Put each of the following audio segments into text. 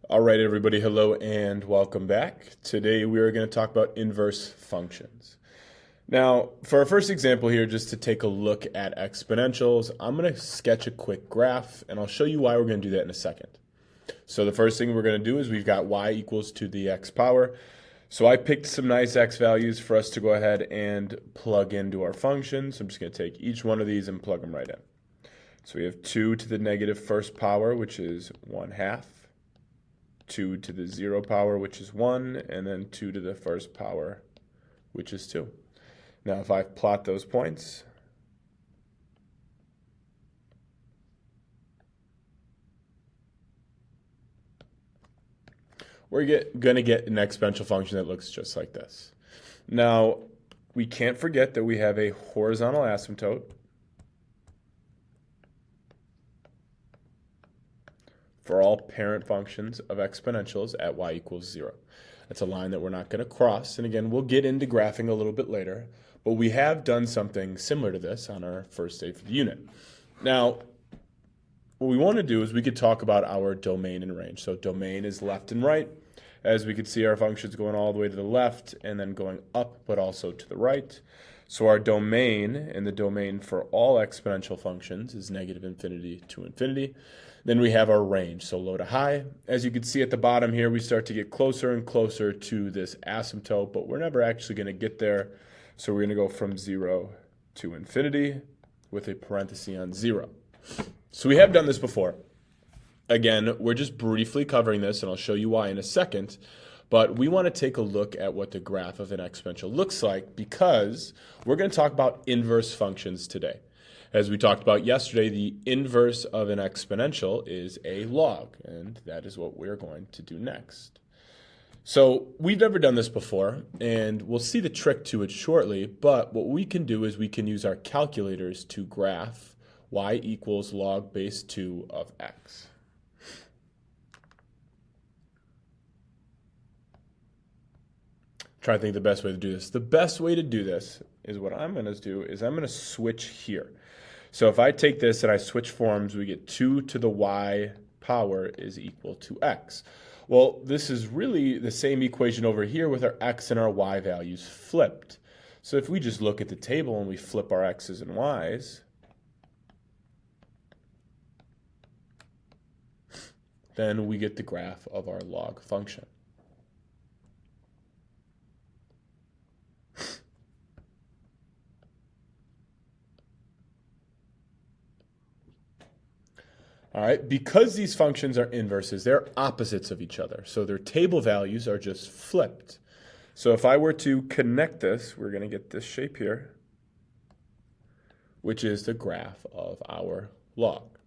All right, everybody, hello and welcome back. Today we are going to talk about inverse functions. Now, for our first example here, just to take a look at exponentials, I'm going to sketch a quick graph, and I'll show you why we're going to do that in a second. So the first thing we're going to do is we've got y equals to the x power. So I picked some nice x values for us to go ahead and plug into our function. So I'm just going to take each one of these and plug them right in. So we have 2 to the negative first power, which is 1/2. 2 to the 0 power, which is 1, and then 2 to the first power, which is 2. Now, if I plot those points, we're going to get an exponential function that looks just like this. Now, we can't forget that we have a horizontal asymptote for all parent functions of exponentials at y equals 0. That's a line that we're not going to cross. And again, we'll get into graphing a little bit later, but we have done something similar to this on our first day for the unit. Now, what we want to do is we could talk about our domain and range. So domain is left and right. As we could see, our function's going all the way to the left and then going up, but also to the right. So our domain, and the domain for all exponential functions, is -infinity to infinity. Then we have our range, so low to high. As you can see at the bottom here, we start to get closer and closer to this asymptote, but we're never actually going to get there. So we're going to go from 0 to infinity with a parenthesis on 0. So we have done this before. Again, we're just briefly covering this, and I'll show you why in a second. But we want to take a look at what the graph of an exponential looks like because we're going to talk about inverse functions today. As we talked about yesterday, the inverse of an exponential is a log, and that is what we're going to do next. So we've never done this before, and we'll see the trick to it shortly, but what we can do is we can use our calculators to graph y equals log base 2 of x. Try to think the best way to do this. The best way to do this is what I'm going to do is I'm going to switch here. So if I take this and I switch forms, we get 2 to the y power is equal to x. Well, this is really the same equation over here with our x and our y values flipped. So if we just look at the table and we flip our x's and y's, then we get the graph of our log function. All right, because these functions are inverses, they're opposites of each other. So their table values are just flipped. So if I were to connect this, we're going to get this shape here, which is the graph of our log.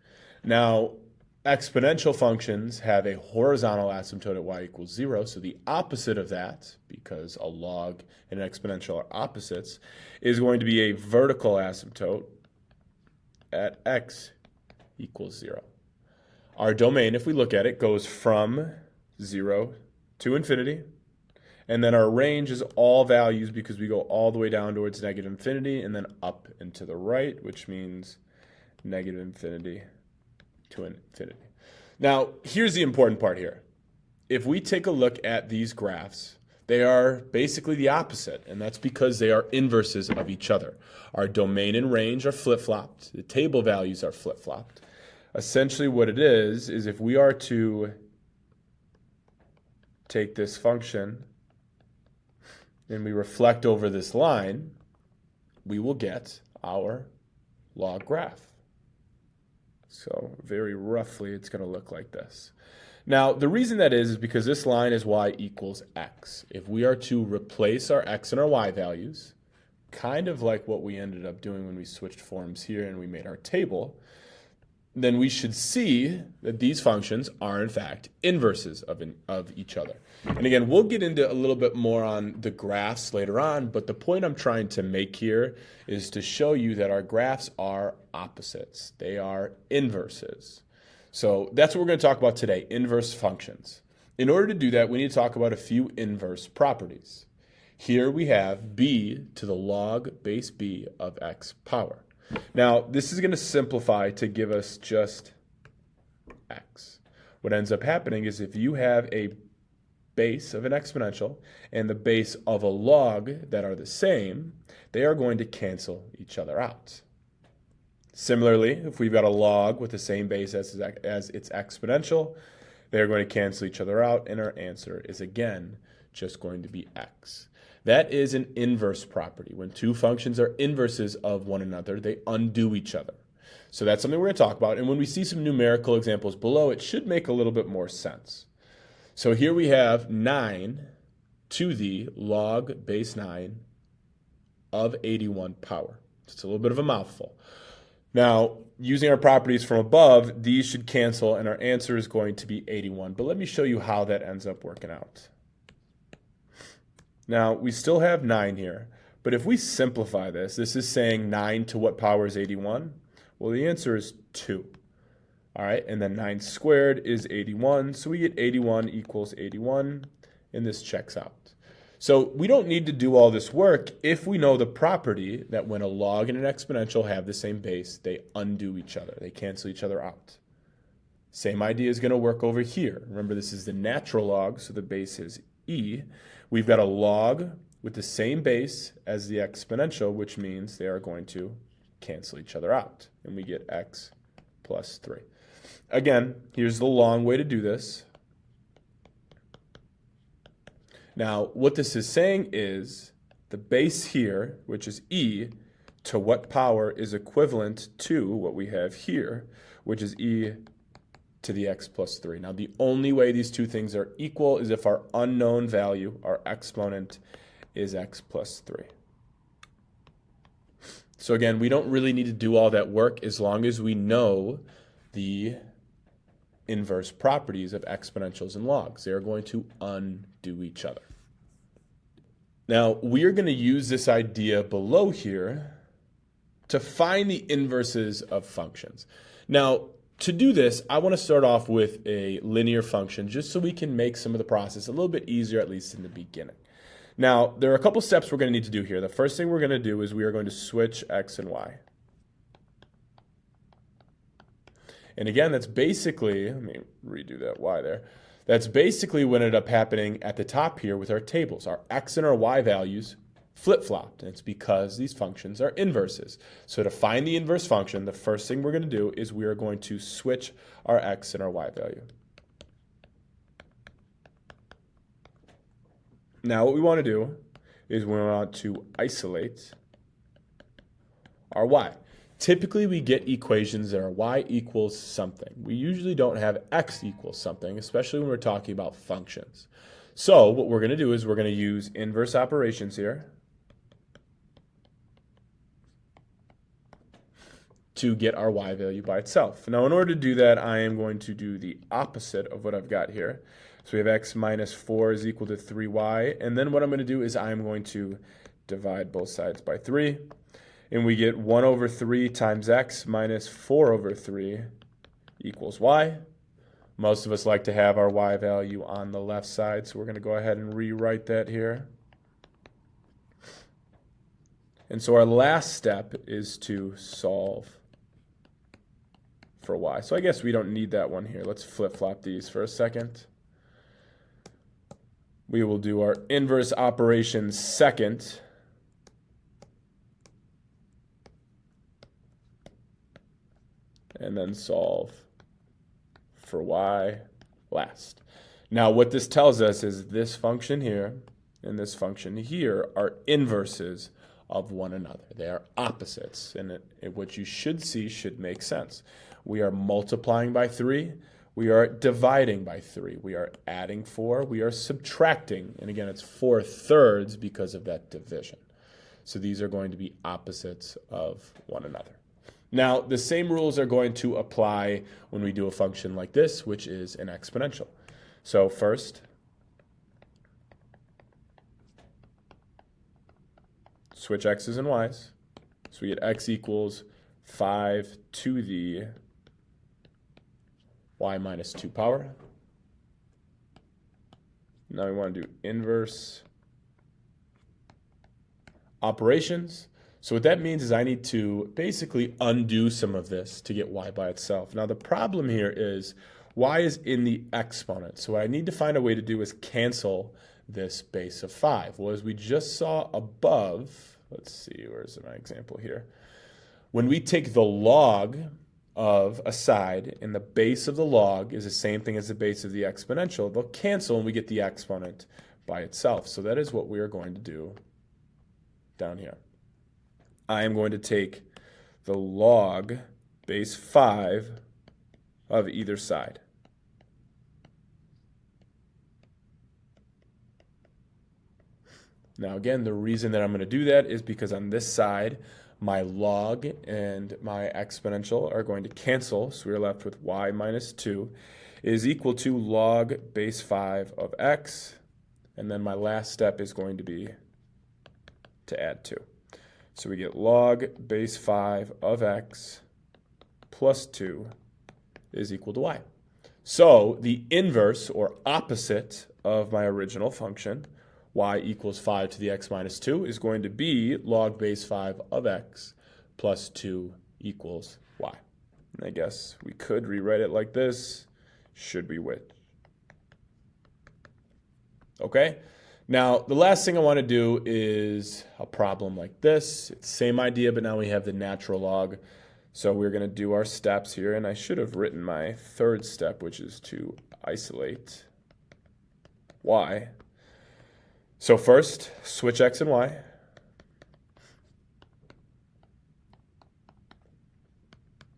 Now, exponential functions have a horizontal asymptote at y equals 0. So the opposite of that, because a log and an exponential are opposites, is going to be a vertical asymptote at x equals 0. Our domain, if we look at it, goes from 0 to infinity. And then our range is all values because we go all the way down towards -infinity and then up and to the right, which means -infinity to infinity. Now, here's the important part here. If we take a look at these graphs, they are basically the opposite, and that's because they are inverses of each other. Our domain and range are flip-flopped. The table values are flip-flopped. Essentially what it is if we are to take this function and we reflect over this line, we will get our log graph. So very roughly, it's going to look like this. Now, the reason that is because this line is y equals x. If we are to replace our x and our y values, kind of like what we ended up doing when we switched forms here and we made our table, then we should see that these functions are, in fact, inverses of each other. And again, we'll get into a little bit more on the graphs later on, but the point I'm trying to make here is to show you that our graphs are opposites. They are inverses. So that's what we're going to talk about today, inverse functions. In order to do that, we need to talk about a few inverse properties. Here we have b to the log base b of x power. Now, this is going to simplify to give us just x. what ends up happening is if you have a base of an exponential and the base of a log that are the same, they are going to cancel each other out. Similarly, if we've got a log with the same base as its exponential, they're going to cancel each other out, and our answer is again just going to be x. That is an inverse property. When two functions are inverses of one another, they undo each other. So that's something we're going to talk about, and when we see some numerical examples below, it should make a little bit more sense. So here we have 9 to the log base 9 of 81 power. It's a little bit of a mouthful. Now, using our properties from above, these should cancel, and our answer is going to be 81. But let me show you how that ends up working out. Now, we still have 9 here, but if we simplify this, this is saying 9 to what power is 81? Well, the answer is 2. All right, and then 9 squared is 81, so we get 81 equals 81, and this checks out. So we don't need to do all this work if we know the property that when a log and an exponential have the same base, they undo each other. They cancel each other out. Same idea is going to work over here. Remember, this is the natural log, so the base is e. We've got a log with the same base as the exponential, which means they are going to cancel each other out, and we get x plus 3. Again, here's the long way to do this. Now, what this is saying is the base here, which is e, to what power is equivalent to what we have here, which is e to the x plus 3. Now, the only way these two things are equal is if our unknown value, our exponent, is x plus 3. So again, we don't really need to do all that work as long as we know the inverse properties of exponentials and logs. They are going to undo each other. Now, we are going to use this idea below here to find the inverses of functions. Now, to do this, I want to start off with a linear function just so we can make some of the process a little bit easier, at least in the beginning. Now, there are a couple steps we're going to need to do here. The first thing we're going to do is we are going to switch x and y. And again, that's basically, let me redo that y there. That's basically what ended up happening at the top here with our tables. Our x and our y values flip-flopped, and it's because these functions are inverses. So to find the inverse function, the first thing we're going to do is we are going to switch our x and our y value. Now what we want to do is we want to isolate our y. Typically, we get equations that are y equals something. We usually don't have x equals something, especially when we're talking about functions. So what we're going to do is we're going to use inverse operations here to get our y value by itself. Now, in order to do that, I am going to do the opposite of what I've got here. So we have x minus 4 is equal to 3y. And then what I'm going to do is I'm going to divide both sides by 3. And we get 1 over 3 times x minus 4 over 3 equals y. Most of us like to have our y value on the left side, so we're going to go ahead and rewrite that here. And so our last step is to solve for y. So I guess we don't need that one here. Let's flip-flop these for a second. We will do our inverse operation second. And then solve for y last. Now what this tells us is this function here and this function here are inverses of one another. They are opposites, and what you should see should make sense. We are multiplying by 3. We are dividing by 3. We are adding 4. We are subtracting. And again, it's 4/3 because of that division. So these are going to be opposites of one another. Now, the same rules are going to apply when we do a function like this, which is an exponential. So first, switch x's and y's. So we get x equals 5 to the y minus 2 power. Now we want to do inverse operations. So what that means is I need to basically undo some of this to get y by itself. Now the problem here is y is in the exponent. So what I need to find a way to do is cancel this base of 5. Well, as we just saw above, let's see, where's my example here? When we take the log of a side and the base of the log is the same thing as the base of the exponential, they'll cancel and we get the exponent by itself. So that is what we are going to do down here. I am going to take the log base 5 of either side. Now again, the reason that I'm going to do that is because on this side, my log and my exponential are going to cancel, so we're left with y minus 2 is equal to log base 5 of x, and then my last step is going to be to add 2. So we get log base 5 of x plus 2 is equal to y. So the inverse or opposite of my original function, y equals 5 to the x minus 2, is going to be log base 5 of x plus 2 equals y. And I guess we could rewrite it like this, should we wish. Okay? Now, the last thing I want to do is a problem like this. It's the same idea, but now we have the natural log. So we're going to do our steps here, and I should have written my third step, which is to isolate y. So first, switch x and y.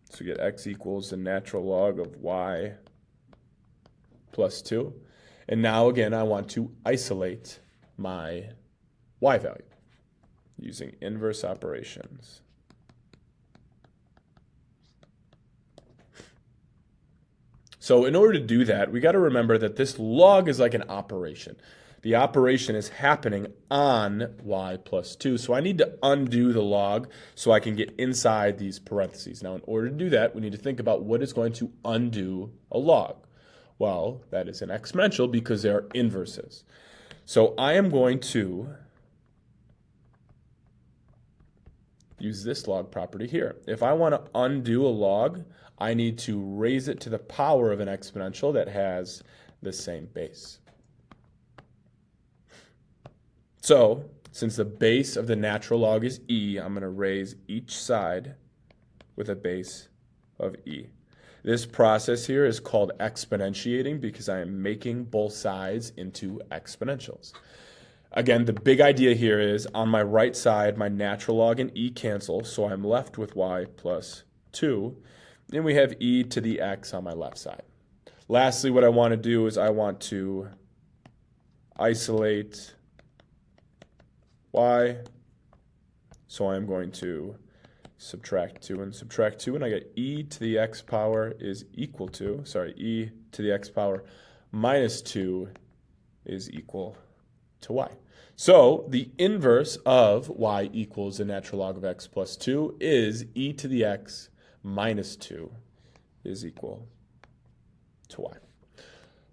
So we get x equals the natural log of y plus 2. And now again, I want to isolate my y value using inverse operations. So in order to do that, we got to remember that this log is like an operation. The operation is happening on y plus 2. So I need to undo the log so I can get inside these parentheses. Now, in order to do that, we need to think about what is going to undo a log. Well, that is an exponential because they are inverses. So I am going to use this log property here. If I want to undo a log, I need to raise it to the power of an exponential that has the same base. So, since the base of the natural log is e, I'm going to raise each side with a base of e. This process here is called exponentiating because I am making both sides into exponentials. Again, the big idea here is on my right side, my natural log and e cancel, so I'm left with y plus 2. And we have e to the x on my left side. Lastly, what I want to do is I want to isolate y. So I'm going to subtract 2 and subtract 2, and I get e to the x power is equal to, e to the x power minus 2 is equal to y. So the inverse of y equals the natural log of x plus 2 is e to the x minus 2 is equal to y.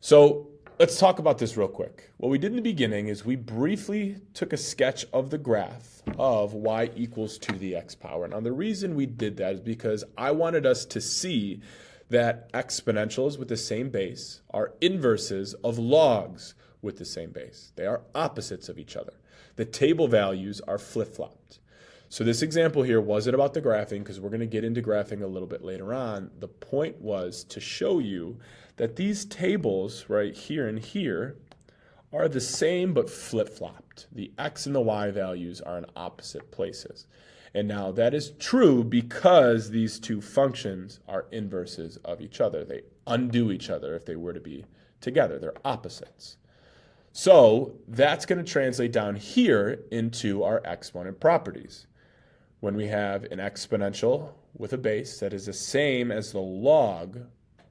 So let's talk about this real quick. What we did in the beginning is we briefly took a sketch of the graph of y equals 2 to the x power. Now the reason we did that is because I wanted us to see that exponentials with the same base are inverses of logs with the same base. They are opposites of each other. The table values are flip-flopped. So this example here wasn't about the graphing because we're going to get into graphing a little bit later on. The point was to show you that these tables right here and here are the same but flip-flopped. The x and the y values are in opposite places. And now that is true because these two functions are inverses of each other. They undo each other if they were to be together. They're opposites. So that's going to translate down here into our exponent properties. When we have an exponential with a base that is the same as the log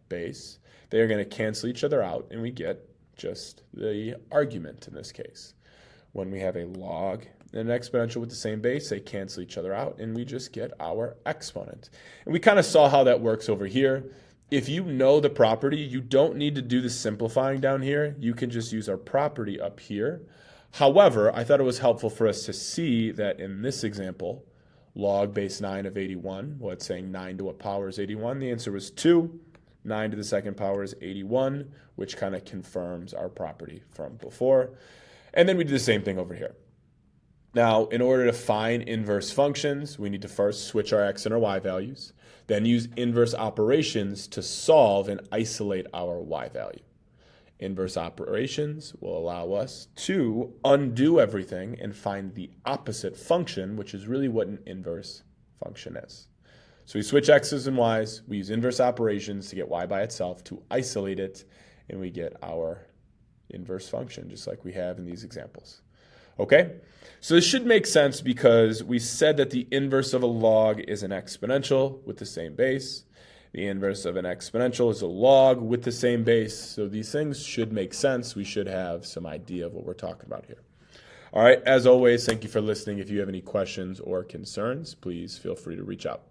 base, they are going to cancel each other out, and we get just the argument in this case. When we have a log and an exponential with the same base, they cancel each other out, and we just get our exponent. And we kind of saw how that works over here. If you know the property, you don't need to do the simplifying down here. You can just use our property up here. However, I thought it was helpful for us to see that in this example, log base 9 of 81, well, it's saying 9 to what power is 81? The answer was 2. 9 to the second power is 81, which kind of confirms our property from before. And then we do the same thing over here. Now, in order to find inverse functions, we need to first switch our x and our y values, then use inverse operations to solve and isolate our y value. Inverse operations will allow us to undo everything and find the opposite function, which is really what an inverse function is. So we switch x's and y's, we use inverse operations to get y by itself, to isolate it, and we get our inverse function, just like we have in these examples. Okay, so this should make sense because we said that the inverse of a log is an exponential with the same base. The inverse of an exponential is a log with the same base. So these things should make sense. We should have some idea of what we're talking about here. All right, as always, thank you for listening. If you have any questions or concerns, please feel free to reach out.